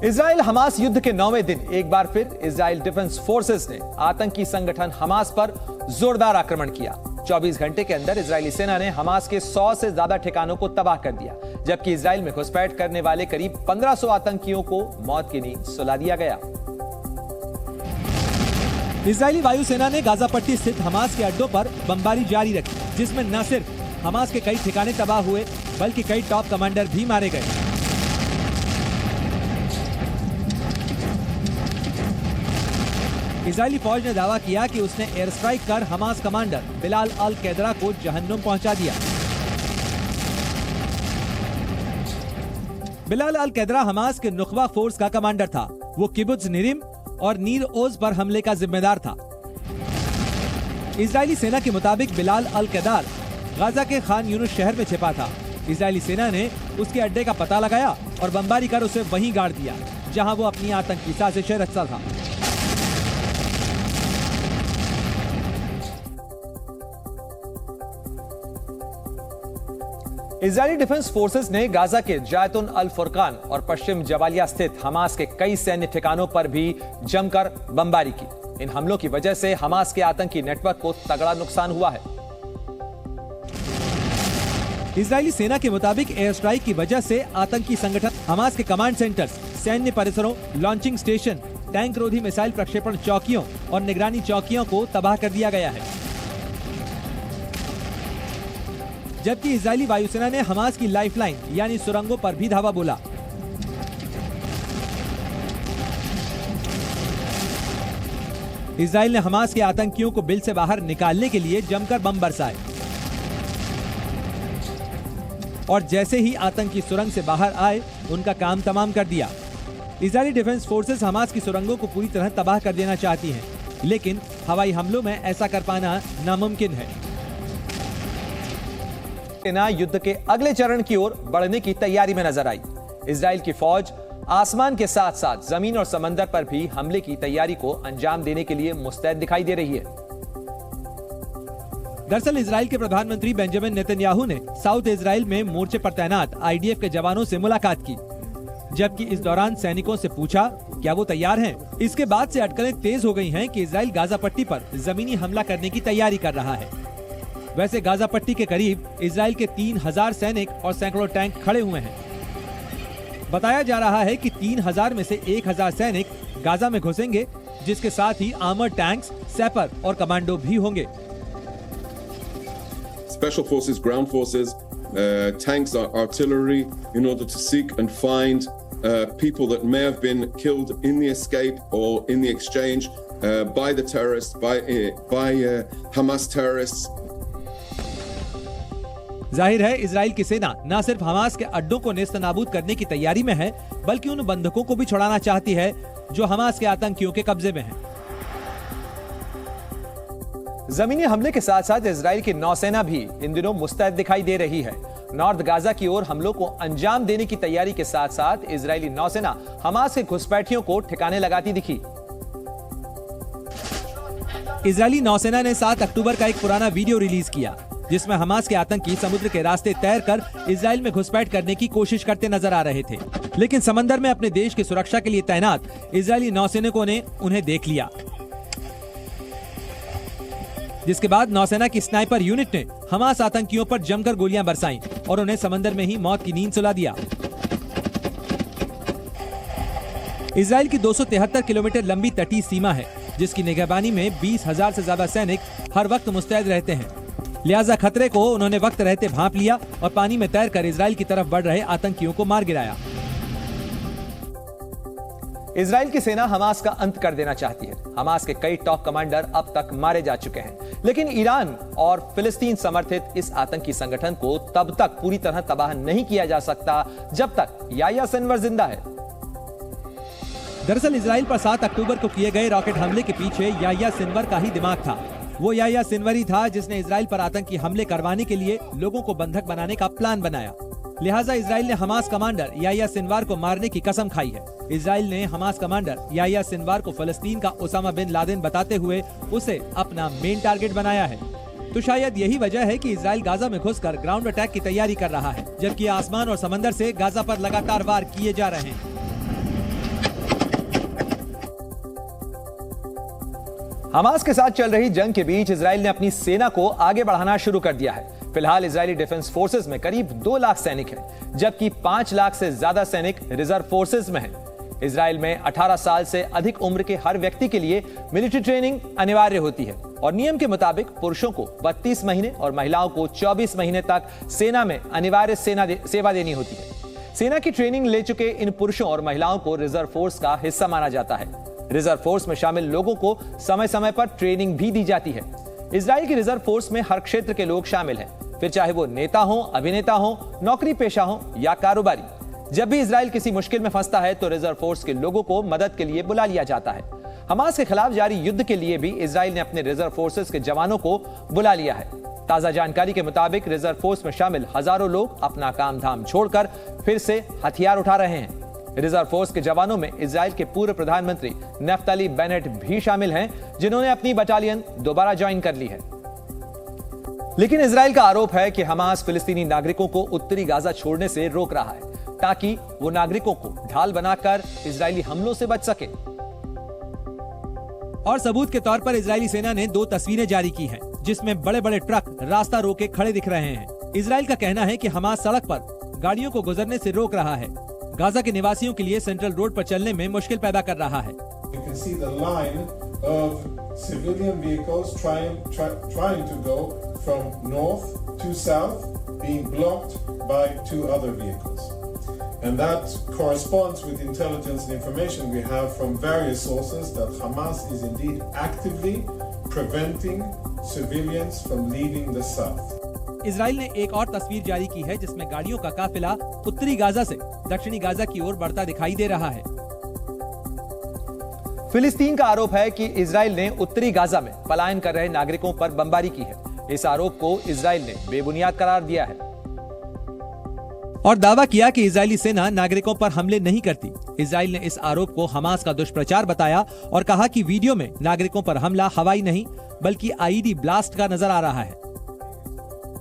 Israel Hamas युद्ध के 9वें दिन एक बार फिर इजराइल डिफेंस फोर्सेस ने आतंकी संगठन हमास पर जोरदार आक्रमण किया। 24 घंटे के अंदर इजरायली सेना ने हमास के 100 से ज्यादा ठिकानों को तबाह कर दिया, जबकि इजराइल में घुसपैठ करने वाले करीब 1500 आतंकियों को मौत की नींद सुला दिया गया। इजरायली वायुसेना ने गाजा पट्टी स्थित हमास के अड्डों पर बमबारी जारी रखी, जिसमें न सिर्फ हमास के कई ठिकाने तबाह हुए बल्कि कई टॉप कमांडर भी मारे गए। इजरायली फौज ने दावा किया कि उसने एयर स्ट्राइक कर हमास कमांडर बिलाल अल कैदरा को जहन्नुम पहुंचा दिया। बिलाल अल कैदरा हमास के नुखबा फोर्स का कमांडर था। वो किबुत्ज निरिम और नीर ओज पर हमले का जिम्मेदार था। इजरायली सेना के मुताबिक बिलाल अल कैदार गाजा के खान यूनुस शहर में छिपा था। इजरायली सेना ने उसके अड्डे का पता लगाया और बमबारी कर उसे वहीं गाड़ दिया, जहां वो अपनी आतंकी साजिशें रचता था। इजरायली डिफेंस फोर्सेस ने गाजा के जायतुन अल फुरकान और पश्चिम जबालिया स्थित हमास के कई सैन्य ठिकानों पर भी जमकर बमबारी की। इन हमलों की वजह से हमास के आतंकी नेटवर्क को तगड़ा नुकसान हुआ है। इजरायली सेना के मुताबिक एयर स्ट्राइक की वजह से आतंकी संगठन हमास के कमांड सेंटर्स, सैन्य परिसरों, लॉन्चिंग स्टेशन, टैंक रोधी मिसाइल प्रक्षेपण चौकियों और निगरानी चौकियों को तबाह कर दिया गया है। जबकि इजरायली वायुसेना ने हमास की लाइफलाइन यानी सुरंगों पर भी धावा बोला। इजराइल ने हमास के आतंकियों को बिल से बाहर निकालने के लिए जमकर बम बरसाए और जैसे ही आतंकी सुरंग से बाहर आए, उनका काम तमाम कर दिया। इजरायली डिफेंस फोर्सेस हमास की सुरंगों को पूरी तरह तबाह कर देना चाहती हैं, लेकिन हवाई हमलों में ऐसा कर पाना नामुमकिन है। सेना युद्ध के अगले चरण की ओर बढ़ने की तैयारी में नजर आई। इजराइल की फौज आसमान के साथ साथ जमीन और समंदर पर भी हमले की तैयारी को अंजाम देने के लिए मुस्तैद दिखाई दे रही है। दरअसल इजराइल के प्रधानमंत्री बेंजामिन नेतन्याहू ने साउथ इजराइल में मोर्चे पर तैनात आईडीएफ के जवानों से मुलाकात की, जबकि इस दौरान सैनिकों से पूछा क्या वो तैयार हैं। इसके बाद से अटकलें तेज हो गई हैं कि इजराइल गाजा पट्टी पर जमीनी हमला करने की तैयारी कर रहा है। वैसे गाजा पट्टी के करीब इजराइल के 3000 सैनिक और सैकड़ों टैंक खड़े हुए हैं। बताया जा रहा है कि 3000 में से 1000 सैनिक गाजा में घुसेंगे, जिसके साथ ही आर्मर्ड टैंक्स, सैपर और कमांडो भी होंगे। Special forces, ground forces, tanks, artillery, in order to seek and find people that may have been killed in the escape or in the exchange by the terrorists, by Hamas terrorists. जाहिर है Israel की सेना न सिर्फ Hamas के अड्डों को नेस्तनाबूद करने की तैयारी में है, बल्कि उन बंधकों को भी छुड़ाना चाहती है जो हमास के आतंकियों के कब्जे में हैं। जमीनी हमले के साथ साथ इजराइल की नौसेना भी इन दिनों मुस्तैद दिखाई दे रही है। नॉर्थ गाजा की ओर हमलों को अंजाम देने की तैयारी के साथ साथ इजरायली नौसेना हमास के घुसपैठियों को ठिकाने लगाती दिखी। इजरायली नौसेना ने 7 अक्टूबर का एक पुराना वीडियो रिलीज किया, जिसमें हमास के आतंकी समुद्र के रास्ते तैरकर इजराइल में घुसपैठ करने की कोशिश करते नजर आ रहे थे, लेकिन समंदर में अपने देश की सुरक्षा के लिए तैनात इजरायली नौसैनिकों ने उन्हें देख लिया, जिसके बाद नौसेना की स्नाइपर यूनिट ने हमास आतंकियों पर जमकर गोलियां बरसाईं और उन्हें समंदर में ही मौत की नींद सुला दिया। इजराइल की 273 किलोमीटर लंबी तटीय सीमा है, जिसकी निगरानी में 20,000 से ज्यादा सैनिक हर वक्त मुस्तैद रहते हैं। लिहाजा खतरे को उन्होंने वक्त रहते भांप लिया और पानी में तैरकर इजराइल की तरफ बढ़ रहे आतंकियों को मार गिराया। इजराइल की सेना हमास का अंत कर देना चाहती है। हमास के कई टॉप कमांडर अब तक मारे जा चुके हैं, लेकिन ईरान और फिलिस्तीन समर्थित इस आतंकी संगठन को तब तक पूरी तरह तबाह नहीं किया जा सकता जब तक याह्या सिनवर जिंदा है। दरअसल इजराइल पर 7 अक्टूबर को किए गए रॉकेट हमले के पीछे याह्या सिनवर का ही दिमाग था। वो याह्या सिनवर ही था जिसने इजराइल पर आतंकी हमले करवाने के लिए लोगों को बंधक बनाने का प्लान बनाया। लिहाजा इजराइल ने हमास कमांडर याह्या सिनवार को मारने की कसम खाई है। इजराइल ने हमास कमांडर याह्या सिनवार को फलस्तीन का ओसामा बिन लादेन बताते हुए उसे अपना मेन टारगेट बनाया है। तो शायद यही वजह है कि इजराइल गाजा में घुसकर ग्राउंड अटैक की तैयारी कर रहा है, जबकि आसमान और समंदर से गाजा पर लगातार वार किए जा रहे हैं। हमास के साथ चल रही जंग के बीच इजराइल ने अपनी सेना को आगे बढ़ाना शुरू कर दिया है। फिलहाल इजरायली डिफेंस फोर्सेस में करीब 2 लाख सैनिक हैं, जबकि 5 लाख से ज्यादा सैनिक रिजर्व फोर्सेस में हैं। इजराइल में 18 साल से अधिक उम्र के हर व्यक्ति के लिए मिलिट्री ट्रेनिंग अनिवार्य होती है और नियम के मुताबिक पुरुषों को 32 महीने और महिलाओं को 24 महीने तक सेना में अनिवार्य सेवा देनी होती है। सेना की ट्रेनिंग ले चुके इन पुरुषों और महिलाओं को रिजर्व फोर्स का हिस्सा माना जाता है। रिजर्व फोर्स में शामिल लोगों को समय समय पर ट्रेनिंग भी दी जाती है। इजराइल की रिजर्व फोर्स में हर क्षेत्र के लोग शामिल हैं, फिर चाहे वो नेता हो, अभिनेता हो, नौकरी पेशा हो या कारोबारी। जब भी इजराइल किसी मुश्किल में फंसता है तो रिजर्व फोर्स के लोगों को मदद के लिए बुला लिया जाता है। हमास के खिलाफ जारी युद्ध के लिए भी इजराइल ने अपने रिजर्व फोर्सेस के जवानों को बुला लिया है। ताजा जानकारी के मुताबिक रिजर्व फोर्स में शामिल हजारों लोग अपना काम धाम छोड़कर फिर से हथियार उठा रहे हैं। रिजर्व फोर्स के जवानों में इजराइल के पूर्व प्रधानमंत्री नफ्ताली बेनेट भी शामिल हैं, जिन्होंने अपनी बटालियन दोबारा ज्वाइन कर ली है। लेकिन इजराइल का आरोप है कि हमास फिलिस्तीनी नागरिकों को उत्तरी गाजा छोड़ने से रोक रहा है, ताकि वो नागरिकों को ढाल बनाकर इजरायली हमलों से बच सके। और सबूत के तौर पर इजरायली सेना ने 2 तस्वीरें जारी की हैं, जिसमें बड़े बड़े ट्रक रास्ता रोके खड़े दिख रहे हैं। इजराइल का कहना है कि हमास सड़क पर गाड़ियों को गुजरने से रोक रहा है। गाजा के निवासियों के लिए सेंट्रल रोड पर चलने में मुश्किल पैदा कर रहा है। You can see the line of civilian vehicles trying to go from north to south, being blocked by 2 other vehicles. And that corresponds with intelligence and information we have from various sources that Hamas is indeed actively preventing civilians from leaving the south. Israel ने एक और तस्वीर जारी की है, जिसमें गाड़ियों का काफिला उत्तरी गाजा से दक्षिणी गाजा की ओर बढ़ता दिखाई दे रहा है। फिलिस्तीन का आरोप है कि इजराइल ने उत्तरी गाजा में पलायन कर रहे नागरिकों पर बमबारी की है। इस आरोप को इजराइल ने बेबुनियाद करार दिया है और दावा किया कि इजरायली सेना नागरिकों पर हमले नहीं करती। इजराइल ने इस आरोप को हमास का दुष्प्रचार बताया और कहा कि वीडियो में नागरिकों पर हमला हवाई नहीं बल्कि आईईडी ब्लास्ट का नजर आ रहा है।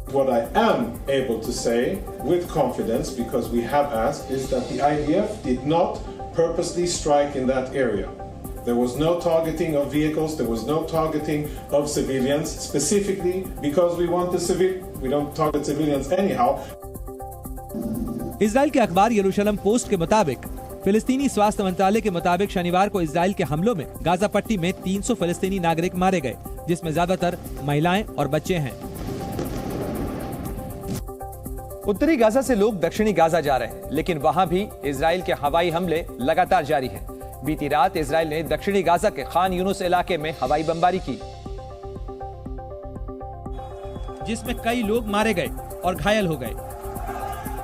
What I am able to say with confidence, because we have asked, is that the IDF did not purposely strike in that area. There was no targeting of vehicles, there was no targeting of civilians, specifically because we don't target civilians anyhow. Israel के अखबार यरूशलेम post के मुताबिक फिलिस्तीनी स्वास्थ्य मंत्रालय के मुताबिक शनिवार को इजराइल के हमलों में गाजा पट्टी में 300 फिलिस्तीनी नागरिक मारे गए, जिसमें ज्यादातर महिलाएं और बच्चे हैं। उत्तरी गाजा से लोग दक्षिणी गाजा जा रहे हैं, लेकिन वहां भी इजराइल के हवाई हमले लगातार जारी हैं। बीती रात इजराइल ने दक्षिणी गाजा के खान यूनुस इलाके में हवाई बमबारी की, जिसमें कई लोग मारे गए और घायल हो गए।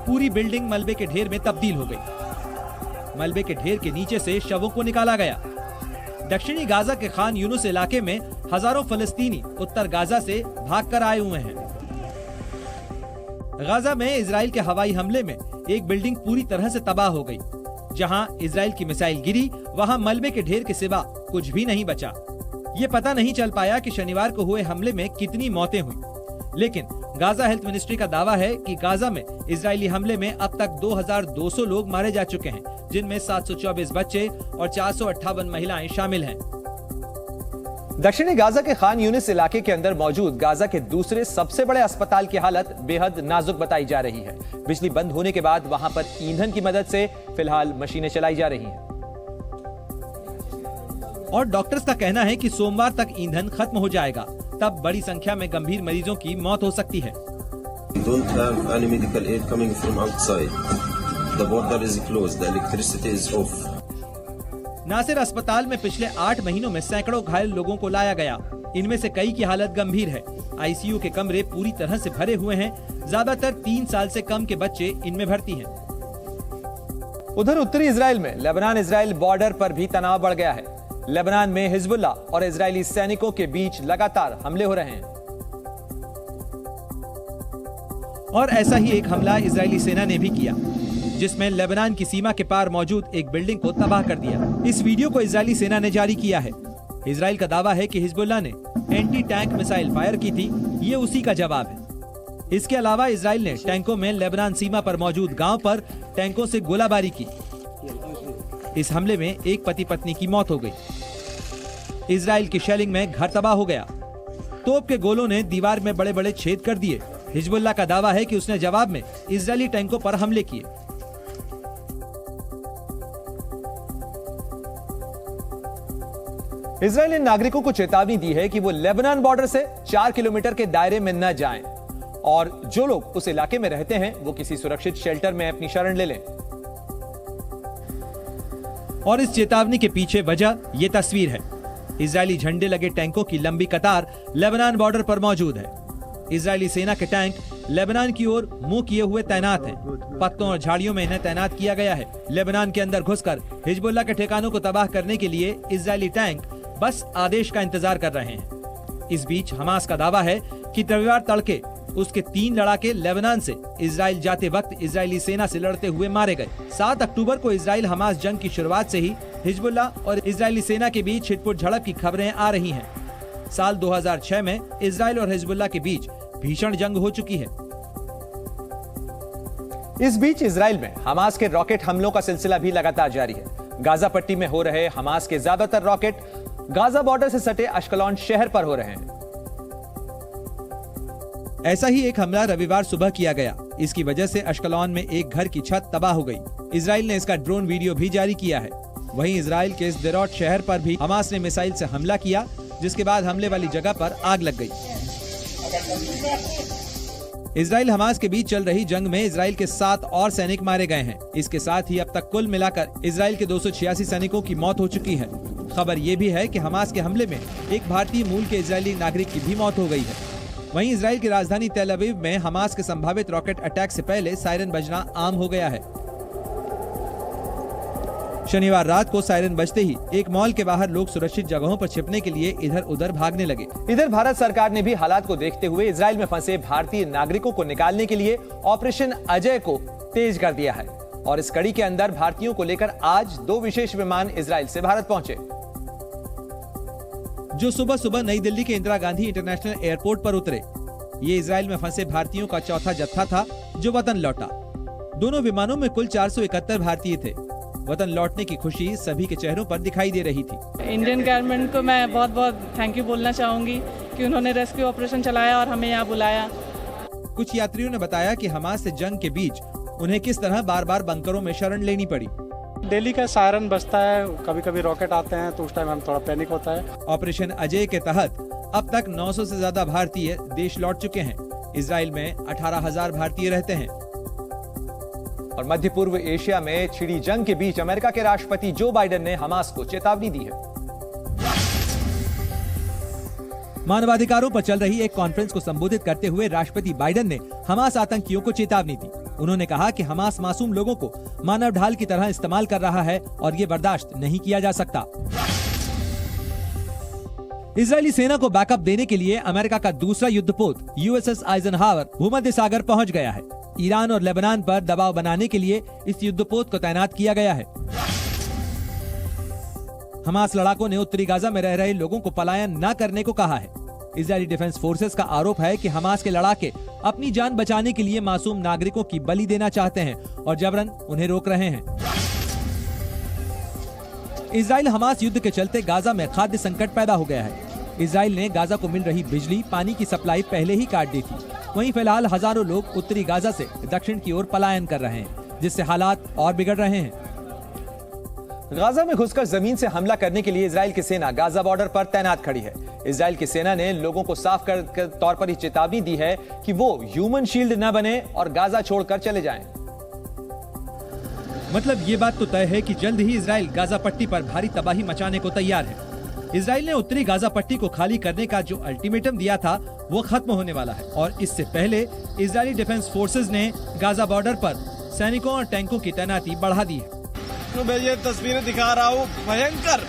पूरी बिल्डिंग मलबे के ढेर में तब्दील हो गई। मलबे के ढेर के नीचे से शवों को निकाला गया। दक्षिणी गाजा के खान यूनुस इलाके में हजारों फलस्तीनी उत्तर गाजा से भागकर आए हुए हैं। गाजा में इजराइल के हवाई हमले में एक बिल्डिंग पूरी तरह से तबाह हो गई। जहां इजराइल की मिसाइल गिरी, वहां मलबे के ढेर के सिवा कुछ भी नहीं बचा। ये पता नहीं चल पाया कि शनिवार को हुए हमले में कितनी मौतें हुई, लेकिन गाजा हेल्थ मिनिस्ट्री का दावा है कि गाजा में इजरायली हमले में अब तक 2200 लोग मारे जा चुके हैं, जिनमें 724 बच्चे और 458 महिलाएं शामिल हैं। दक्षिणी गाजा के खान यूनिस इलाके के अंदर मौजूद गाजा के दूसरे सबसे बड़े अस्पताल की हालत बेहद नाजुक बताई जा रही है। बिजली बंद होने के बाद वहां पर ईंधन की मदद से फिलहाल मशीनें चलाई जा रही हैं और डॉक्टर्स का कहना है कि सोमवार तक ईंधन खत्म हो जाएगा, तब बड़ी संख्या में गंभीर मरीजों की मौत हो सकती है। We don't have any medical aid coming from outside. The border is closed. The electricity is off. Nasir अस्पताल में पिछले 8 महीनों में सैकड़ों घायल लोगों को लाया गया। इनमें से कई की हालत गंभीर है। आईसीयू के कमरे पूरी तरह से भरे हुए हैं। ज्यादातर 3 साल से कम के बच्चे इनमें भर्ती हैं। उधर उत्तरी इजराइल में लेबनान इजराइल बॉर्डर पर भी तनाव बढ़ गया है। लेबनान में हिजबुल्ला और इजरायली सैनिकों के बीच लगातार हमले हो रहे हैं और ऐसा ही एक हमला इजरायली सेना ने भी किया, जिसमें लेबनान की सीमा के पार मौजूद एक बिल्डिंग को तबाह कर दिया। इस वीडियो को इजरायली सेना ने जारी किया है। इजराइल का दावा है कि हिजबुल्ला ने एंटी टैंक मिसाइल फायर की थी, ये उसी का जवाब है। इसके अलावा इजराइल ने टैंकों में लेबनान सीमा पर मौजूद गांव पर टैंकों से गोलाबारी की। इस हमले में एक पति पत्नी की मौत हो गई। इजराइल की शेलिंग में घर तबाह हो गया। तोप के गोलों ने दीवार में बड़े बड़े छेद कर दिए। हिजबुल्लाह का दावा है कि उसने जवाब में इजरायली टैंकों पर हमले किए। इजरायल ने नागरिकों को चेतावनी दी है कि वो लेबनान बॉर्डर से 4 किलोमीटर के दायरे में न जाएं और जो लोग उस इलाके में रहते हैं वो किसी सुरक्षित शेल्टर में अपनी शरण ले लें। और इस चेतावनी के पीछे वजह ये तस्वीर है। इजरायली झंडे लगे टैंकों की लंबी कतार लेबनान बॉर्डर पर मौजूद है। इजरायली सेना के टैंक लेबनान की ओर मुंह किए हुए तैनात हैं। पत्तों और झाड़ियों में इन्हें तैनात किया गया है। लेबनान के अंदर घुसकर हिजबुल्लाह के ठिकानों को तबाह करने के लिए इजरायली टैंक बस आदेश का इंतजार कर रहे हैं। इस बीच हमास का दावा है कि रविवार तड़के उसके 3 लड़ाके लेबनान से इजराइल जाते वक्त इजरायली सेना से लड़ते हुए मारे गए। 7 अक्टूबर को इजराइल हमास जंग की शुरुआत से ही हिजबुल्लाह और इजरायली सेना के बीच छिटपुट झड़प की खबरें आ रही हैं। साल 2006 में इजराइल और हिजबुल्लाह के बीच भीषण जंग हो चुकी है। इस बीच इजराइल में हमास के रॉकेट हमलों का सिलसिला भी लगातार जारी है। गाजा पट्टी में हो रहे हमास के ज्यादातर रॉकेट गाजा बॉर्डर से सटे अश्कलॉन शहर पर हो रहे हैं। ऐसा ही एक हमला रविवार सुबह किया गया। इसकी वजह से अश्कलॉन में एक घर की छत तबाह हो गई। इजराइल ने इसका ड्रोन वीडियो भी जारी किया है। वहीं इजराइल के सदेरोत शहर पर भी हमास ने मिसाइल से हमला किया, जिसके बाद हमले वाली जगह पर आग लग गई। इजराइल हमास के बीच चल रही जंग में इजराइल के 7 और सैनिक मारे गए हैं। इसके साथ ही अब तक कुल मिलाकर इजराइल के 286 सैनिकों की मौत हो चुकी है। खबर ये भी है कि हमास के हमले में एक भारतीय मूल के इजरायली नागरिक की भी मौत हो गई है। वहीं इजराइल की राजधानी तेल अवीव में हमास के संभावित रॉकेट अटैक से पहले सायरन बजना आम हो गया है। शनिवार रात को सायरन बजते ही एक मॉल के बाहर लोग सुरक्षित जगहों पर छिपने के लिए इधर उधर भागने लगे। इधर भारत सरकार ने भी हालात को देखते हुए इजराइल में फंसे भारतीय नागरिकों को निकालने के लिए ऑपरेशन अजय को तेज कर दिया है और इस कड़ी के अंदर भारतीयों को लेकर आज 2 विशेष विमान इजराइल से भारत पहुंचे, जो सुबह सुबह नई दिल्ली के इंदिरा गांधी इंटरनेशनल एयरपोर्ट पर उतरे। ये इजराइल में फंसे भारतीयों का चौथा जत्था था जो वतन लौटा। दोनों विमानों में कुल 471 भारतीय थे। वतन लौटने की खुशी सभी के चेहरों पर दिखाई दे रही थी। इंडियन गवर्नमेंट को मैं बहुत बहुत थैंक यू बोलना चाहूंगी कि उन्होंने रेस्क्यू ऑपरेशन चलाया और हमें यहाँ बुलाया। कुछ यात्रियों ने बताया कि हमास से जंग के बीच उन्हें किस तरह बार बार बंकरों में शरण लेनी पड़ी। डेली का सायरन बजता है, कभी कभी रॉकेट आते हैं तो उस टाइम हम थोड़ा पैनिक होता है। ऑपरेशन अजय के तहत अब तक 900 से ज्यादा भारतीय देश लौट चुके हैं। इजराइल में 18,000 भारतीय रहते हैं। और मध्य पूर्व एशिया में छिड़ी जंग के बीच अमेरिका के राष्ट्रपति जो बाइडेन ने हमास को चेतावनी दी है। मानवाधिकारों पर चल रही एक कॉन्फ्रेंस को संबोधित करते हुए राष्ट्रपति बाइडेन ने हमास आतंकियों को चेतावनी दी। उन्होंने कहा कि हमास मासूम लोगों को मानव ढाल की तरह इस्तेमाल कर रहा है और ये बर्दाश्त नहीं किया जा सकता। इजरायली सेना को बैकअप देने के लिए अमेरिका का दूसरा युद्धपोत यूएसएस आइजनहावर भूमध्य सागर पहुंच गया है। ईरान और लेबनान पर दबाव बनाने के लिए इस युद्धपोत को तैनात किया गया है। हमास लड़ाकों ने उत्तरी गाजा में रह रहे लोगों को पलायन न करने को कहा है। इजरायली डिफेंस फोर्सेस का आरोप है कि हमास के लड़ाके अपनी जान बचाने के लिए मासूम नागरिकों की बलि देना चाहते हैं और जबरन उन्हें रोक रहे हैं। इजराइल हमास युद्ध के चलते गाजा में खाद्य संकट पैदा हो गया है। इजराइल ने गाजा को मिल रही बिजली, पानी की सप्लाई पहले ही काट दी थी। वहीं फिलहाल हजारों लोग उत्तरी गाजा से दक्षिण की ओर पलायन कर रहे हैं, जिससे हालात और बिगड़ रहे हैं। गाजा में घुसकर जमीन से हमला करने के लिए इजराइल की सेना गाजा बॉर्डर पर तैनात खड़ी है। इजराइल की सेना ने लोगों को साफ कर तौर पर ही चेतावनी दी है कि वो ह्यूमन शील्ड न बने और गाजा छोड़कर चले जाएं। मतलब ये बात तो तय है कि जल्द ही इजराइल गाजा पट्टी पर भारी तबाही मचाने को तैयार है। इजराइल ने उत्तरी गाजा पट्टी को खाली करने का जो अल्टीमेटम दिया था वो खत्म होने वाला है और इससे पहले इजरायली डिफेंस फोर्सेज ने गाजा बॉर्डर पर सैनिकों और टैंकों की तैनाती बढ़ा दी है। मैं ये तस्वीरें दिखा रहा हूँ, भयंकर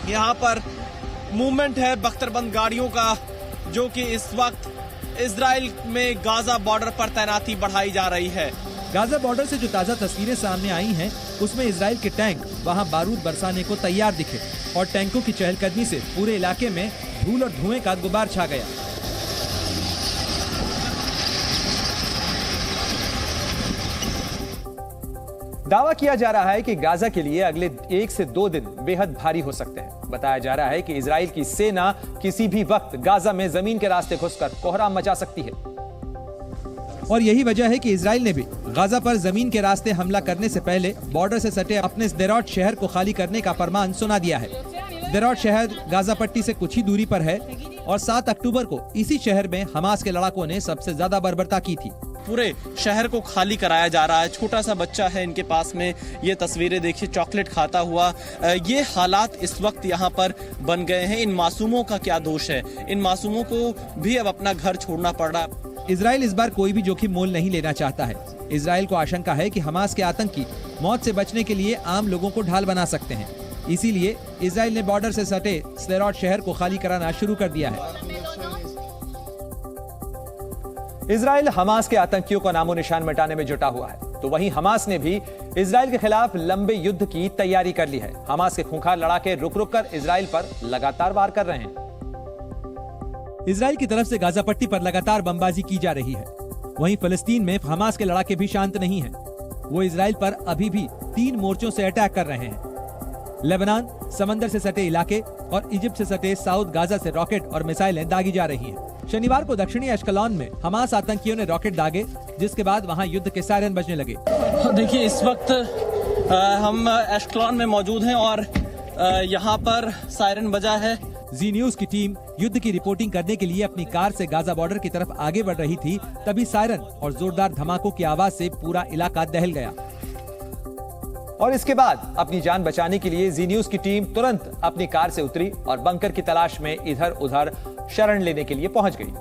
यहाँ पर मूवमेंट है बख्तरबंद गाड़ियों का, जो कि इस वक्त इजराइल में गाजा बॉर्डर पर तैनाती बढ़ाई जा रही है। गाजा बॉर्डर से जो ताजा तस्वीरें सामने आई हैं, उसमें इजराइल के टैंक वहां बारूद बरसाने को तैयार दिखे और टैंकों की चहलकदमी से पूरे इलाके में धूल और धुएं का गुबार छा गया। दावा किया जा रहा है कि गाजा के लिए अगले 1 से 2 दिन बेहद भारी हो सकते हैं। बताया जा रहा है कि इजराइल की सेना किसी भी वक्त गाजा में जमीन के रास्ते घुसकर कोहराम मचा सकती है। और यही वजह है कि इजराइल ने भी गाजा पर जमीन के रास्ते हमला करने से पहले बॉर्डर से सटे अपने स्देरोत शहर को खाली करने का फरमान सुना दिया है। स्देरोत शहर गाजा पट्टी से कुछ ही दूरी पर है और 7 अक्टूबर को इसी शहर में हमास के लड़ाकों ने सबसे ज्यादा बर्बरता की थी। पूरे शहर को खाली कराया जा रहा है। छोटा सा बच्चा है इनके पास में, ये तस्वीरें देखिए चॉकलेट खाता हुआ। ये हालात इस वक्त यहाँ पर बन गए हैं। इन मासूमों का क्या दोष है? इन मासूमों को भी अब अपना घर छोड़ना पड़ रहा है। इजराइल इस बार कोई भी जोखिम मोल नहीं लेना चाहता है। इजराइल को आशंका है कि हमास के आतंकी मौत से बचने के लिए आम लोगों को ढाल बना सकते हैं। इसीलिए इजराइल ने बॉर्डर से सटे स्देरोत शहर को खाली कराना शुरू कर दिया है। इजराइल हमास के आतंकियों का नामो निशान मिटाने में जुटा हुआ है, तो वहीं हमास ने भी इजराइल के खिलाफ लंबे युद्ध की तैयारी कर ली है। हमास के खूंखार लड़ाके रुक रुक कर इजराइल पर लगातार वार कर रहे हैं। इजराइल की तरफ से गाजा पट्टी पर लगातार बमबाजी की जा रही है। वहीं फिलिस्तीन में हमास के लड़ाके भी शांत नहीं हैं। वो इजराइल पर अभी भी 3 मोर्चों से अटैक कर रहे हैं। लेबनान, समंदर से सटे इलाके और इजिप्ट से सटे साउथ गाजा से रॉकेट और मिसाइलें दागी जा रही हैं। शनिवार को दक्षिणी अश्कलॉन में हमास आतंकियों ने रॉकेट दागे, जिसके बाद वहां युद्ध के सायरन बजने लगे। देखिए इस वक्त हम अश्कलॉन में मौजूद हैं और यहाँ पर सायरन बजा है। जी न्यूज की टीम युद्ध की रिपोर्टिंग करने के लिए अपनी कार से गाजा बॉर्डर की तरफ आगे बढ़ रही थी, तभी सायरन और जोरदार धमाकों की आवाज से पूरा इलाका दहल गया। और इसके बाद अपनी जान बचाने के लिए जी न्यूज की टीम तुरंत अपनी कार से उतरी और बंकर की तलाश में इधर उधर शरण लेने के लिए पहुंच गई,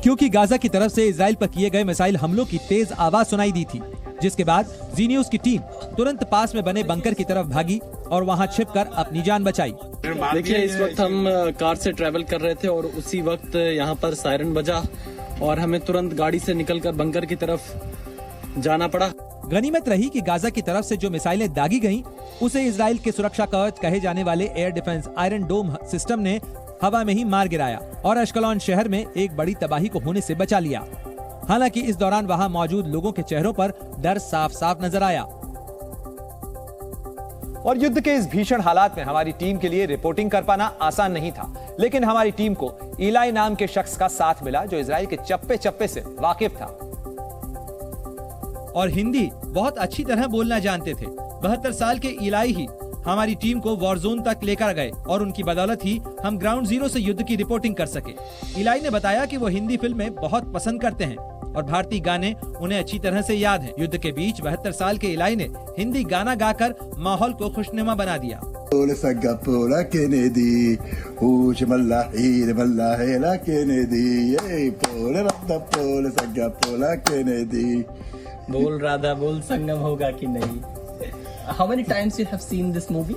क्योंकि गाजा की तरफ से इजराइल पर किए गए मिसाइल हमलों की तेज आवाज सुनाई दी थी। जिसके बाद जी न्यूज की टीम तुरंत पास में बने बंकर की तरफ भागी और वहां छिपकर अपनी जान बचाई। देखिए इस वक्त हम कार से ट्रेवल कर रहे थे और उसी वक्त यहाँ पर सायरन बजा और हमें तुरंत गाड़ी से निकलकर बंकर की तरफ जाना पड़ा। गनीमत रही कि गाजा की तरफ से जो मिसाइलें दागी गईं, उसे इजराइल के सुरक्षा कवच कहे जाने वाले एयर डिफेंस आयरन डोम सिस्टम ने हवा में ही मार गिराया और अश्कलॉन शहर में एक बड़ी तबाही को होने से बचा लिया। हालांकि इस दौरान वहां मौजूद लोगों के चेहरों पर डर साफ साफ नजर आया। और युद्ध के इस भीषण हालात में हमारी टीम के लिए रिपोर्टिंग कर पाना आसान नहीं था, लेकिन हमारी टीम को इलाई नाम के शख्स का साथ मिला जो इजराइल के चप्पे चप्पे से वाकिफ था और हिंदी बहुत अच्छी तरह बोलना जानते थे। 72 साल के इलाई ही हमारी टीम को वॉर जोन तक लेकर गए और उनकी बदौलत ही हम ग्राउंड जीरो से युद्ध की रिपोर्टिंग कर सके। इलाई ने बताया कि वो हिंदी फिल्में बहुत पसंद करते हैं और भारतीय गाने उन्हें अच्छी तरह से याद हैं। युद्ध के बीच 72 साल के इलाई ने हिंदी गाना गाकर माहौल को खुशनुमा बना दिया। बोल राधा बोल संगम होगा कि नहीं। How many times you have seen this movie?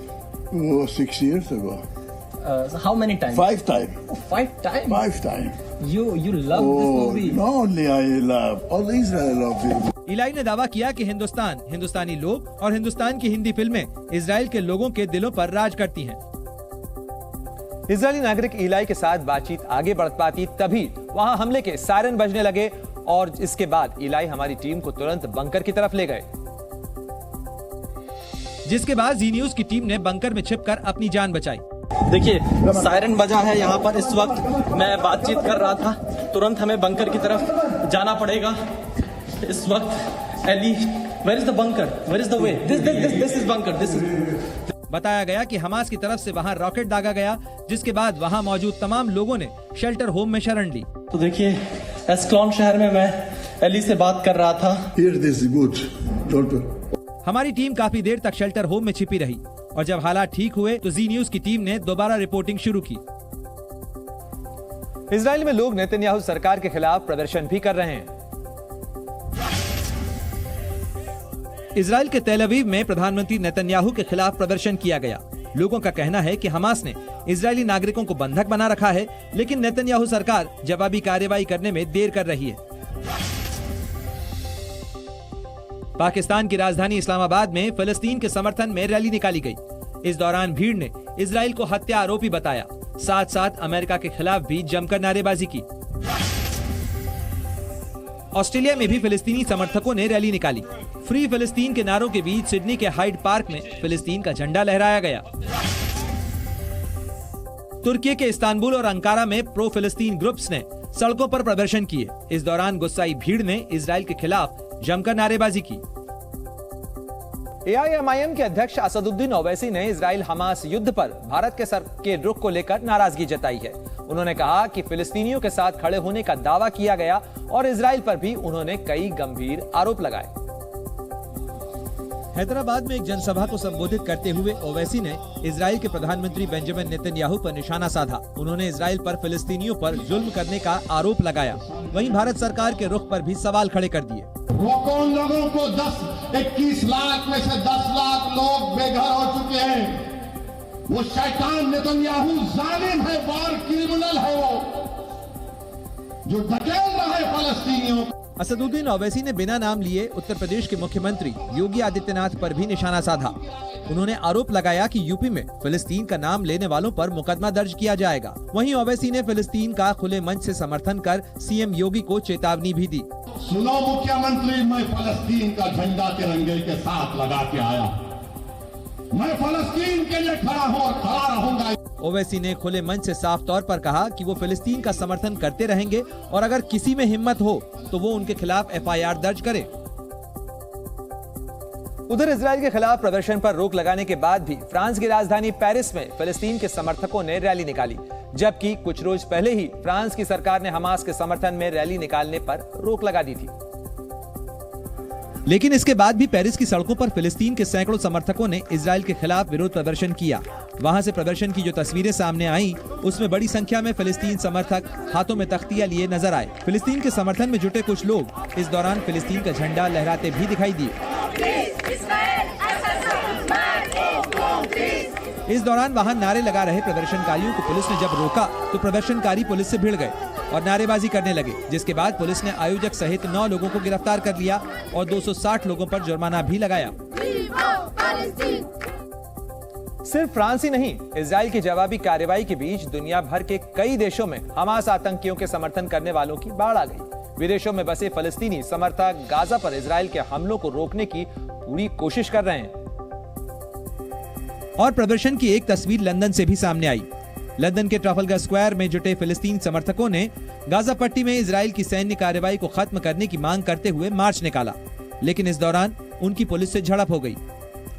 Oh, 6 years ago. So how many times? 5 times. Oh, 5 times. 5 times. You love this movie. Not only I love, all Israel love it. इलाई ने दावा किया कि हिंदुस्तान, हिंदुस्तानी लोग और हिंदुस्तान की हिंदी फिल्में Israel के लोगों के दिलों पर राज करती हैं। इजरायली नागरिक इलाई के साथ बातचीत आगे बढ़ पाती तभी वहां हमले के सायरन बजने लगे और इसके बाद इलाई हमारी टीम को तुरंत बंकर की तरफ ले गए, जिसके बाद जी न्यूज की टीम ने बंकर में छिपकर अपनी जान बचाई। देखिए सायरन बजा है यहाँ पर। इस वक्त मैं बातचीत कर रहा था, तुरंत हमें बंकर की तरफ जाना पड़ेगा। इस वक्त एली, where is the bunker, where is the way, this is bunker, this is. बताया गया कि हमास की तरफ से वहां रॉकेट दागा गया, जिसके बाद वहां मौजूद तमाम लोगों ने शेल्टर होम में शरण ली। तो देखिए अश्कलॉन शहर में मैं एली से बात कर रहा था। Here this is good. Don't. हमारी टीम काफी देर तक शेल्टर होम में छिपी रही और जब हालात ठीक हुए तो जी न्यूज की टीम ने दोबारा रिपोर्टिंग शुरू की। इजराइल में लोग नेतन्याहू सरकार के खिलाफ प्रदर्शन भी कर रहे हैं। इजराइल के तेल अवीव में प्रधानमंत्री नेतन्याहू के खिलाफ प्रदर्शन किया गया। लोगों का कहना है कि हमास ने इजरायली नागरिकों को बंधक बना रखा है, लेकिन नेतन्याहू सरकार जवाबी कार्रवाई करने में देर कर रही है। पाकिस्तान की राजधानी इस्लामाबाद में फिलिस्तीन के समर्थन में रैली निकाली गई। इस दौरान भीड़ ने इजराइल को हत्या आरोपी बताया, साथ साथ अमेरिका के खिलाफ भी जमकर नारेबाजी की। ऑस्ट्रेलिया में भी फिलिस्तीनी समर्थकों ने रैली निकाली। फ्री फिलिस्तीन के नारों के बीच सिडनी के हाइड पार्क में फिलिस्तीन का झंडा लहराया गया। तुर्की के इस्तांबुल और अंकारा में प्रो फिलिस्तीन ग्रुप्स ने सड़कों पर प्रदर्शन किए। इस दौरान गुस्साई भीड़ ने इजराइल के खिलाफ जमकर नारेबाजी की। AIMIM के अध्यक्ष असदुद्दीन ओवैसी ने इजराइल हमास युद्ध पर भारत के रुख को लेकर नाराजगी जताई है। उन्होंने कहा कि फिलिस्तीनियों के साथ खड़े होने का दावा किया गया और इजराइल पर भी उन्होंने कई गंभीर आरोप लगाए। हैदराबाद में एक जनसभा को संबोधित करते हुए ओवैसी ने इजराइल के प्रधानमंत्री बेंजामिन नेतन्याहू पर निशाना साधा। उन्होंने इजराइल पर फिलिस्तीनियों पर जुल्म करने का आरोप लगाया। वहीं भारत सरकार के रुख पर भी सवाल खड़े कर दिए। वो कौन लोगों को 21 लाख में से 10 लाख लोग बेघर हो चुके हैं। वो शैतान नेतन्याहू जालिम है, वार क्रिमिनल है, वो जो धकेल रहा है फलस्तीनियों। असदुद्दीन ओवैसी ने बिना नाम लिए उत्तर प्रदेश के मुख्यमंत्री योगी आदित्यनाथ पर भी निशाना साधा। उन्होंने आरोप लगाया कि यूपी में फिलिस्तीन का नाम लेने वालों पर मुकदमा दर्ज किया जाएगा। वहीं ओवैसी ने फिलिस्तीन का खुले मंच से समर्थन कर सीएम योगी को चेतावनी भी दी। सुनो मुख्यमंत्री, मैं फलस्तीन का झंडा तिरंगे के साथ लगा के आया। मैं फलस्तीन के लिए खड़ा हूँ और खड़ा रहूंगा। ओवैसी ने खुले मंच से साफ तौर पर कहा कि वो फिलिस्तीन का समर्थन करते रहेंगे और अगर किसी में हिम्मत हो तो वो उनके खिलाफ FIR दर्ज करे। उधर इजराइल के खिलाफ प्रदर्शन पर रोक लगाने के बाद भी फ्रांस की राजधानी पेरिस में फिलिस्तीन के समर्थकों ने रैली निकाली, जबकि कुछ रोज पहले ही फ्रांस की सरकार ने हमास के समर्थन में रैली निकालने पर रोक लगा दी थी। लेकिन इसके बाद भी पेरिस की सड़कों पर फिलिस्तीन के सैकड़ों समर्थकों ने इजराइल के खिलाफ विरोध प्रदर्शन किया। वहां से प्रदर्शन की जो तस्वीरें सामने आईं, उसमें बड़ी संख्या में फिलिस्तीन समर्थक हाथों में तख्तियां लिए नजर आए। फिलिस्तीन के समर्थन में जुटे कुछ लोग इस दौरान फिलिस्तीन का झंडा लहराते भी दिखाई दिए। इस दौरान वहां नारे लगा रहे प्रदर्शनकारियों को पुलिस ने जब रोका तो प्रदर्शनकारी पुलिस से भिड़ गए और नारेबाजी करने लगे, जिसके बाद पुलिस ने आयोजक सहित 9 लोगों को गिरफ्तार कर लिया और 260 लोगों पर जुर्माना भी लगाया। सिर्फ फ्रांस ही नहीं, इजराइल की जवाबी कार्रवाई के बीच दुनिया भर के कई देशों में हमास आतंकियों के समर्थन करने वालों की बाढ़ आ गई। विदेशों में बसे फलस्तीनी समर्थक गाजा पर इजराइल के हमलों को रोकने की पूरी कोशिश कर रहे हैं। और प्रदर्शन की एक तस्वीर लंदन से भी सामने आई। लंदन के ट्राफल्गर स्क्वायर में जुटे फिलिस्तीन समर्थकों ने गाजा पट्टी में इजराइल की सैन्य कार्रवाई को खत्म करने की मांग करते हुए मार्च निकाला, लेकिन इस दौरान उनकी पुलिस से झड़प हो गई।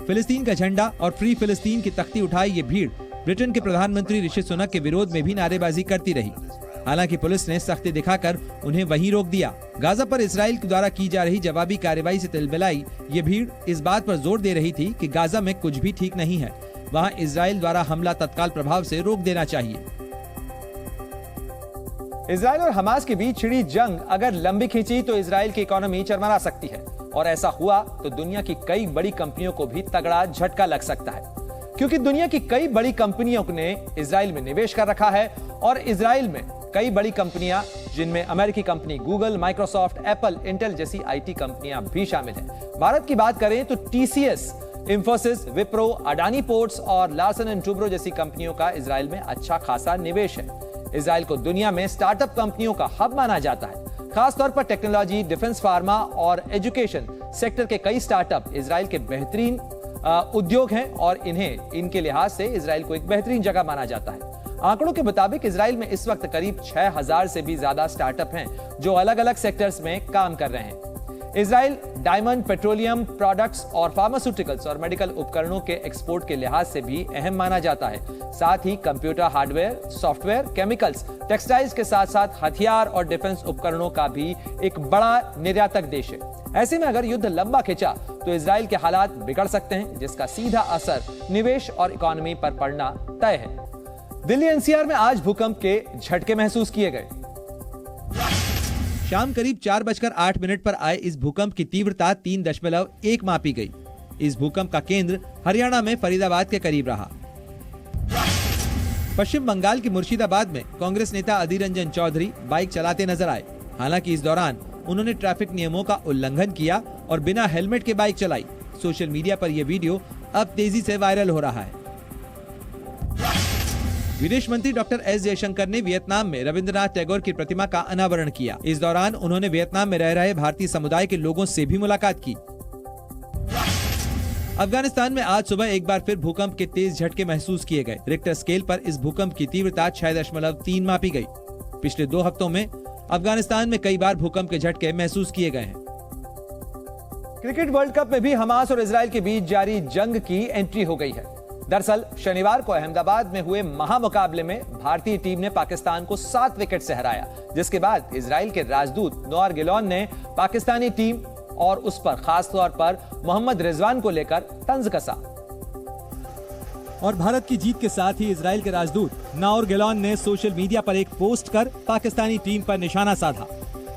फिलिस्तीन का झंडा और फ्री फिलिस्तीन की तख्ती उठाई ये भीड़ ब्रिटेन के प्रधानमंत्री ऋषि सुनक के विरोध में भी नारेबाजी करती रही। हालांकि पुलिस ने सख्ती दिखाकर उन्हें वहीं रोक दिया। गाजा पर इजराइल द्वारा की जा रही जवाबी कार्रवाई से तिलमिलाई ये भीड़ इस बात पर जोर दे रही थी कि गाजा में कुछ भी ठीक नहीं है, वहां इजराइल द्वारा हमला तत्काल प्रभाव से रोक देना चाहिए। इजराइल और हमास के बीच छिड़ी जंग अगर लंबी खींची तो इजराइल की इकोनॉमी चरमरा सकती है, और ऐसा हुआ तो दुनिया की कई बड़ी कंपनियों को भी तगड़ा झटका लग सकता है, क्योंकि दुनिया की कई बड़ी कंपनियों ने इजराइल में निवेश कर रखा है और इजराइल में कई बड़ी कंपनियां, जिनमें अमेरिकी company Google, Microsoft, Apple, Intel जैसी IT कंपनियां भी शामिल हैं। भारत की बात करें तो TCS, इंफोसिस, विप्रो, अडानी पोर्ट्स और लार्सन एंड टूब्रो जैसी कंपनियों का इजराइल में अच्छा खासा निवेश है। इजराइल को दुनिया में स्टार्टअप कंपनियों का हब माना जाता है। खासतौर पर टेक्नोलॉजी, डिफेंस, फार्मा और एजुकेशन सेक्टर के कई स्टार्टअप इजराइल के बेहतरीन उद्योग हैं और इनके लिहाज से इजराइल को एक बेहतरीन जगह माना जाता है। आंकड़ों के मुताबिक इजराइल में इस वक्त करीब 6000 से भी ज्यादा स्टार्टअप हैं जो अलग अलग सेक्टर्स में काम कर रहे हैं। इजराइल डायमंड, पेट्रोलियम प्रोडक्ट्स और फार्मास्यूटिकल्स और मेडिकल उपकरणों के एक्सपोर्ट के लिहाज से भी अहम माना जाता है। साथ ही computer hardware, software, chemicals, textiles के साथ साथ हथियार और डिफेंस उपकरणों का भी एक बड़ा निर्यातक देश है। ऐसे में अगर युद्ध लंबा खिंचा तो इजराइल के हालात बिगड़ सकते हैं, जिसका सीधा असर निवेश और इकोनॉमी पर पड़ना तय है। दिल्ली NCR में आज भूकंप के झटके महसूस किए गए। शाम करीब 4:08 पर आए इस भूकंप की तीव्रता 3.1 मापी गई। इस भूकंप का केंद्र हरियाणा में फरीदाबाद के करीब रहा। पश्चिम बंगाल के मुर्शिदाबाद में कांग्रेस नेता अधीर रंजन चौधरी बाइक चलाते नजर आए। हालांकि इस दौरान उन्होंने ट्रैफिक नियमों का उल्लंघन किया और बिना हेलमेट के बाइक चलाई। सोशल मीडिया पर यह वीडियो अब तेजी से वायरल हो रहा है। विदेश मंत्री डॉक्टर एस जयशंकर ने वियतनाम में रविंद्रनाथ टैगोर की प्रतिमा का अनावरण किया। इस दौरान उन्होंने वियतनाम में रह रहे भारतीय समुदाय के लोगों से भी मुलाकात की। अफगानिस्तान में आज सुबह एक बार फिर भूकंप के तेज झटके महसूस किए गए। रिक्टर स्केल पर इस भूकंप की तीव्रता 6.3 मापी गई। पिछले 2 हफ्तों में अफगानिस्तान में कई बार भूकंप के झटके महसूस किए गए हैं। क्रिकेट वर्ल्ड कप में भी हमास और इजराइल के बीच जारी जंग की एंट्री हो गई है। दरअसल शनिवार को अहमदाबाद में हुए महामुकाबले में भारतीय टीम ने पाकिस्तान को 7 विकेट से हराया, जिसके बाद इजराइल के राजदूत नोआर गिलोन ने पाकिस्तानी टीम और उस पर खास तौर पर मोहम्मद रिजवान को लेकर तंज कसा। और भारत की जीत के साथ ही इजराइल के राजदूत नोआर गिलोन ने सोशल मीडिया पर एक पोस्ट कर पाकिस्तानी टीम पर निशाना साधा।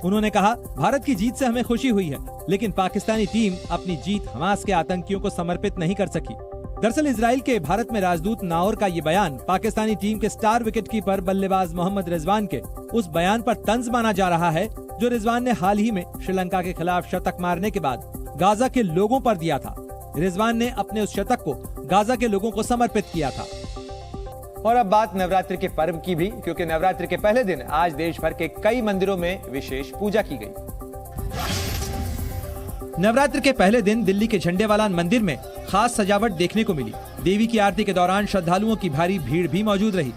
उन्होंने कहा, भारत की जीत से हमें खुशी हुई है, लेकिन पाकिस्तानी टीम अपनी जीत हमास के आतंकियों को समर्पित नहीं कर सकी। दरअसल इजराइल के भारत में राजदूत नोआर का ये बयान पाकिस्तानी टीम के स्टार विकेटकीपर बल्लेबाज मोहम्मद रिजवान के उस बयान पर तंज माना जा रहा है जो रिजवान ने हाल ही में श्रीलंका के खिलाफ शतक मारने के बाद गाजा के लोगों पर दिया था। रिजवान ने अपने उस शतक को गाजा के लोगों को समर्पित किया था। और अब बात नवरात्रि के पर्व की भी, क्योंकि नवरात्रि के पहले दिन आज देश भर के कई मंदिरों में विशेष पूजा की गई। नवरात्र के पहले दिन दिल्ली के झंडेवालान मंदिर में खास सजावट देखने को मिली। देवी की आरती के दौरान श्रद्धालुओं की भारी भीड़ भी मौजूद रही।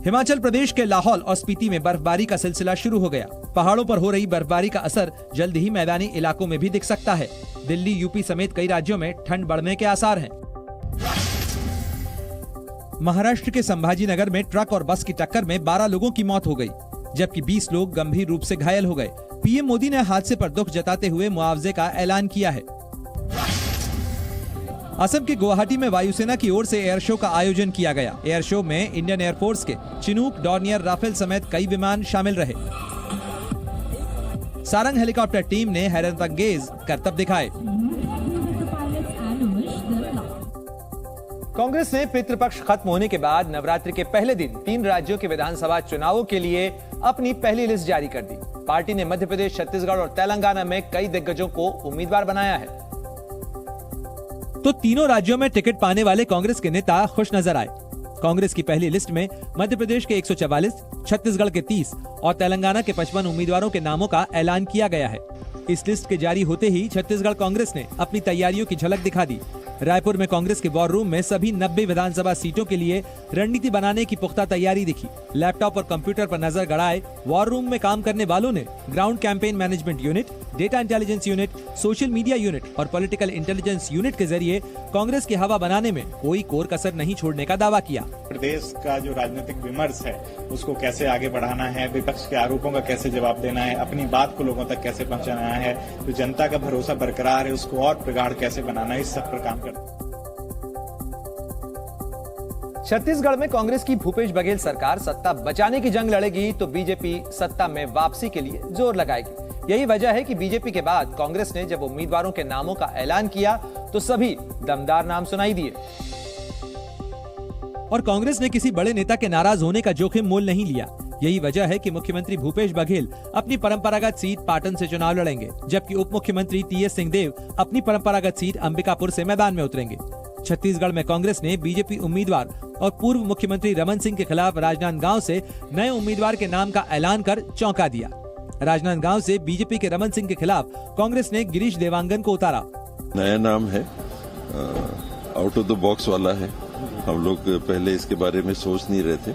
हिमाचल प्रदेश के लाहौल और स्पीति में बर्फबारी का सिलसिला शुरू हो गया। पहाड़ों पर हो रही बर्फबारी का असर जल्द ही मैदानी इलाकों में भी दिख सकता है। दिल्ली, यूपी समेत कई राज्यों में ठंड बढ़ने के आसार हैं। महाराष्ट्र के संभाजी नगर में ट्रक और बस की टक्कर में 12 लोगों की मौत हो गई, जबकि 20 लोग गंभीर रूप से घायल हो गए। पीएम मोदी ने हादसे पर दुख जताते हुए मुआवजे का ऐलान किया है। असम के गुवाहाटी में वायुसेना की ओर से एयर शो का आयोजन किया गया। एयर शो में इंडियन एयरफोर्स के चिनूक, डॉर्नियर, राफेल समेत कई विमान शामिल रहे। सारंग हेलीकॉप्टर टीम ने हैरतअंगेज करतब दिखाए। कांग्रेस ने पितृपक्ष खत्म होने के बाद नवरात्रि के पहले दिन 3 राज्यों के विधानसभा चुनावों के लिए अपनी पहली लिस्ट जारी कर दी। पार्टी ने मध्य प्रदेश, छत्तीसगढ़ और तेलंगाना में कई दिग्गजों को उम्मीदवार बनाया है। तो तीनों राज्यों में टिकट पाने वाले कांग्रेस के नेता खुश नजर आए। कांग्रेस की पहली लिस्ट में मध्य प्रदेश के 144, छत्तीसगढ़ के 30 और तेलंगाना के 55 उम्मीदवारों के नामों का ऐलान किया गया है। इस लिस्ट के जारी होते ही छत्तीसगढ़ कांग्रेस ने अपनी तैयारियों की झलक दिखा दी। रायपुर में कांग्रेस के वॉर रूम में सभी 90 विधानसभा सीटों के लिए रणनीति बनाने की पुख्ता तैयारी दिखी। लैपटॉप और कंप्यूटर पर नजर गड़ाए वॉर रूम में काम करने वालों ने ground campaign management unit, data intelligence unit, social media unit और पॉलिटिकल इंटेलिजेंस यूनिट के जरिए कांग्रेस की हवा बनाने में कोई कोर कसर नहीं छोड़ने का दावा किया। प्रदेश का जो राजनीतिक विमर्श है उसको कैसे आगे बढ़ाना है, विपक्ष के आरोपों का कैसे जवाब देना है, अपनी बात को लोगों तक कैसे पहुंचाना है, तो जनता का भरोसा बरकरार है उसको और प्रगाढ़ कैसे बनाना है, इस सब पर काम करना। छत्तीसगढ़ में कांग्रेस की भूपेश बघेल सरकार सत्ता बचाने की जंग लड़ेगी तो बीजेपी सत्ता में वापसी के लिए जोर लगाएगी। यही वजह है कि बीजेपी के बाद कांग्रेस ने जब उम्मीदवारों के नामों का ऐलान किया तो सभी दमदार नाम सुनाई दिए। और कांग्रेस ने किसी बड़े नेता के नाराज होने का जोखिम मोल नहीं लिया। यही वजह है कि मुख्यमंत्री भूपेश बघेल अपनी परंपरागत सीट पाटन से चुनाव लड़ेंगे, जबकि उप मुख्यमंत्री टीएस सिंहदेव अपनी परंपरागत सीट अंबिकापुर से मैदान में उतरेंगे। छत्तीसगढ़ में कांग्रेस ने बीजेपी उम्मीदवार और पूर्व मुख्यमंत्री रमन सिंह के खिलाफ राजनांदगांव से नए उम्मीदवार के नाम का ऐलान कर चौंका दिया। राजनांदगांव से बीजेपी के रमन सिंह के खिलाफ कांग्रेस ने गिरीश देवांगन को उतारा। नया नाम है, आउट ऑफ द बॉक्स वाला है। हम लोग पहले इसके बारे में सोच नहीं रहे थे।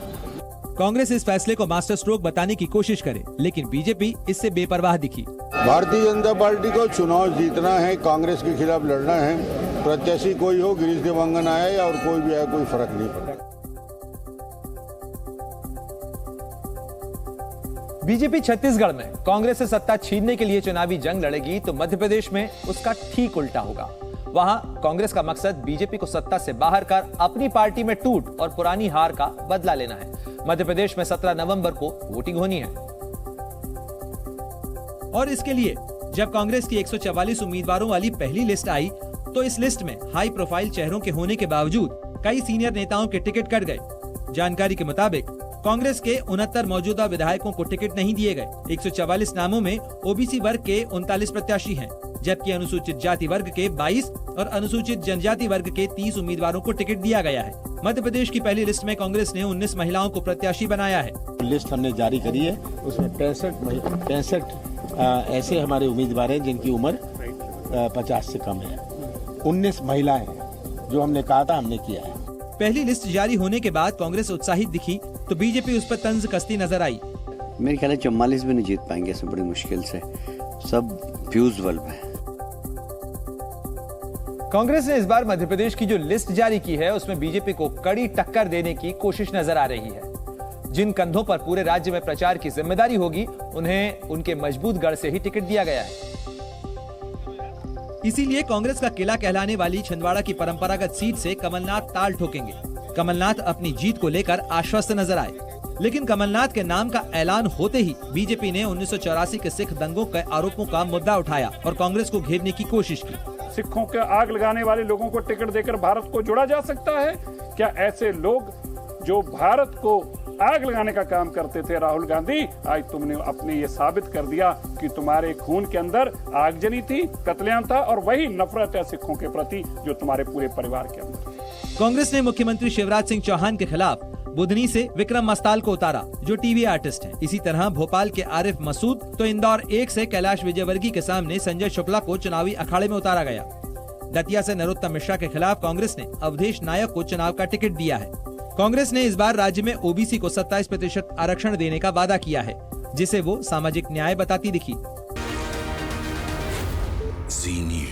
कांग्रेस इस फैसले को मास्टर स्ट्रोक बताने की कोशिश करे, लेकिन बीजेपी इससे बेपरवाह दिखी। भारतीय जनता पार्टी को चुनाव जीतना है, कांग्रेस के खिलाफ लड़ना है। प्रत्याशी कोई हो, गिरीश देवांगन आए और कोई भी आए, कोई फर्क नहीं पड़ता। बीजेपी छत्तीसगढ़ में कांग्रेस से सत्ता छीनने के लिए चुनावी जंग लड़ेगी तो मध्य प्रदेश में उसका ठीक उल्टा होगा। वहां कांग्रेस का मकसद बीजेपी को सत्ता से बाहर कर अपनी पार्टी में टूट और पुरानी हार का बदला लेना है। मध्य प्रदेश में 17 नवंबर को वोटिंग होनी है। और इसके लिए जब कांग्रेस की 144 उम्मीदवारों वाली पहली लिस्ट आई तो इस लिस्ट में हाई प्रोफाइल चेहरों के होने के बावजूद कई सीनियर नेताओं के टिकट कट गए। जानकारी के मुताबिक कांग्रेस के 69 मौजूदा विधायकों को टिकट नहीं दिए गए। 144 नामों में ओबीसी वर्ग के 39 प्रत्याशी हैं। जबकि अनुसूचित जाति वर्ग के 22 और अनुसूचित जनजाति वर्ग के 30 उम्मीदवारों को टिकट दिया गया है। मध्य प्रदेश की पहली लिस्ट में कांग्रेस ने 19 महिलाओं को प्रत्याशी बनाया है। लिस्ट हमने जारी करी है, उसमें 65 ऐसे हमारे उम्मीदवार हैं जिनकी उम्र 50 से कम है। 19 महिलाएं जो हमने कहा था हमने किया है। पहली लिस्ट जारी होने के बाद कांग्रेस उत्साहित दिखी तो बीजेपी उस पर तंज कसती नजर आई। मेरे ख्याल 44 भी नहीं जीत पाएंगे इसमें, बड़ी मुश्किल से, सब फ्यूज बल्ब है। कांग्रेस ने इस बार मध्य प्रदेश की जो लिस्ट जारी की है उसमें बीजेपी को कड़ी टक्कर देने की कोशिश नजर आ रही है। जिन कंधों पर पूरे राज्य में प्रचार की जिम्मेदारी होगी उन्हें उनके मजबूत गढ़ से ही टिकट दिया गया है। इसीलिए कांग्रेस का किला कहलाने वाली छिंदवाड़ा की परंपरागत सीट से कमलनाथ ताल ठोकेंगे। कमलनाथ अपनी जीत को लेकर आश्वस्त नजर आए, लेकिन कमलनाथ के नाम का ऐलान होते ही बीजेपी ने 1984 के सिख दंगों के आरोपों का मुद्दा उठाया और कांग्रेस को घेरने की कोशिश की। सिखों के आग लगाने वाले लोगों को टिकट देकर भारत को जोड़ा जा सकता है क्या? ऐसे लोग जो भारत को आग लगाने का काम करते थे, राहुल गांधी, आज तुमने अपने ये साबित कर दिया कि तुम्हारे खून के अंदर आगजनी थी, कत्लेआम था और वही नफरत है सिखों के प्रति जो तुम्हारे पूरे परिवार के अंदर। कांग्रेस ने मुख्यमंत्री शिवराज सिंह चौहान के खिलाफ बुधनी से विक्रम मस्ताल को उतारा जो टीवी आर्टिस्ट हैं। इसी तरह भोपाल के आरिफ मसूद तो इंदौर 1 से कैलाश विजयवर्गीय के सामने संजय शुक्ला को चुनावी अखाड़े में उतारा गया। दतिया से नरोत्तम मिश्रा के खिलाफ कांग्रेस ने अवधेश नायक को चुनाव का टिकट दिया है। कांग्रेस ने इस बार राज्य में ओबीसी को 27% आरक्षण देने का वादा किया है, जिसे वो सामाजिक न्याय बताती दिखी। जी न्यूज़।